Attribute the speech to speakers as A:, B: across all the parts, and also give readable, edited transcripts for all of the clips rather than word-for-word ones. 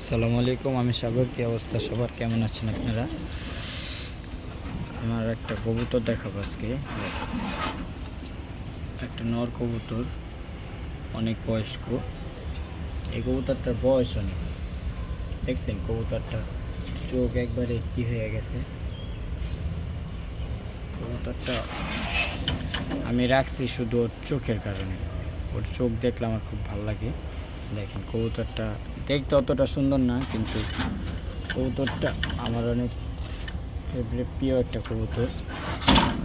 A: আসসালামু আলাইকুম, আমি সাগর। কি অবস্থা সবার, কেমন আছেন আপনারা? আমার একটা কবুতর দেখাবো আজকে। একটা নর কবুতর, অনেক বয়স্ক। এই কবুতরটার বয়স অনেক। দেখছেন কবুতরটা চোখ একবারে কি হয়ে গেছে। কবুতরটা আমি রাখছি শুধু ওর চোখের কারণে। ওর চোখ দেখলে আমার খুব ভালো লাগে। দেখেন কবুতরটা দেখতে অতটা সুন্দর না, কিন্তু কবুতরটা আমার অনেক ফেভারিট, প্রিয় একটা কবুতর।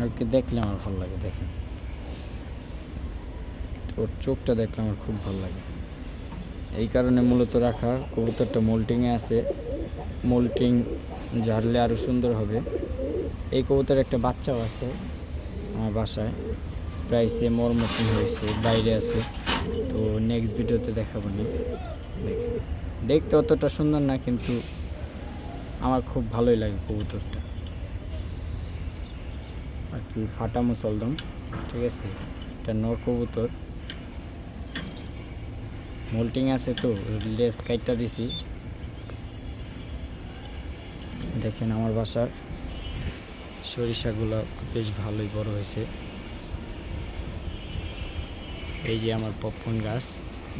A: ওকে দেখলে আমার ভালো লাগে। দেখেন ওর চোখটা দেখলে আমার খুব ভালো লাগে, এই কারণে মূলত রাখা। কবুতরটা মোল্টিংয়ে আছে, মোল্টিং ঝাড়লে আরও সুন্দর হবে। এই কবুতরের একটা বাচ্চাও আছে আমার বাসায়, প্রায় সেম ওর মতন হয়েছে, বাইরে আছে। তো নেক্সট ভিডিওতে দেখাবো নি। দেখেন দেখতে অতটা সুন্দর না, কিন্তু আমার খুব ভালোই লাগে কবুতরটা। আর কি ফাটা মুসলদম, ঠিক আছে। এটা নর কবুতর, মোল্টিং আছে, তো লেস কাইটটা দিছি। দেখেন আমার বাসার সরিষাগুলো বেশ ভালোই বড় হয়েছে। এই যে আমার পপকর্ন গাছ,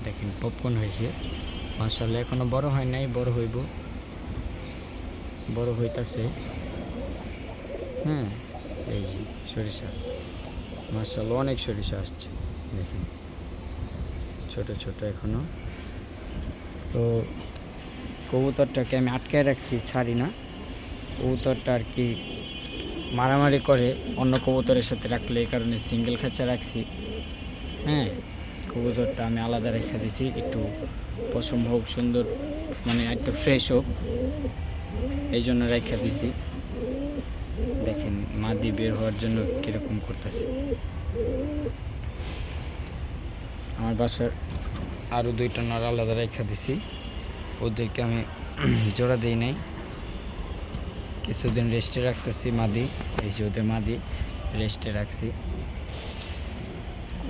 A: দেখেন পপকর্ন হয়েছে মাশাআল্লাহ। এখনো বড় হয় নাই, বড় হইব, বড় হইতাছে। হ্যাঁ, এই যে সরিষা, মাশাআল্লাহ অনেক সরিষা আসছে। দেখেন ছোট ছোট এখনো। তো কবুতরটাকে আমি আটকায় রাখছি, ছাড়ি না। কবুতরটা আর কি মারামারি করে অন্য কবুতরের সাথে রাখলে, এই কারণে সিঙ্গেল খাঁচা রাখছি। হ্যাঁ, কবুতরটা আমি আলাদা রেখে দিছি, একটু পশম হোক, সুন্দর মানে একটু ফ্রেশ হোক, এই জন্য রেখে দিছি। দেখেন মাদি বের হওয়ার জন্য কীরকম করতেছে। আমার বাসার আরও দুইটা নর আলাদা রেখে দিছি, ওদেরকে আমি জোড়া দিই নাই, কিছুদিন রেস্টে রাখতেছি। মাদি, এই যে ওদের মাদি রেস্টে রাখছি।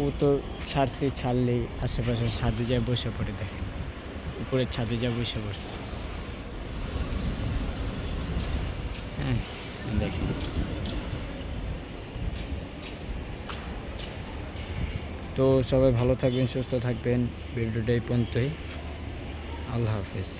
A: ও তো ছাড়ছি, ছাড়লেই আশেপাশের ছাদে যায় বসে পড়ে। দেখেন উপরের ছাদে যা বসে পড়ছে। হ্যাঁ দেখেন। তো সবাই ভালো থাকবেন, সুস্থ থাকবেন। ভিডিওটা এই পর্যন্তই। আল্লাহ হাফেজ।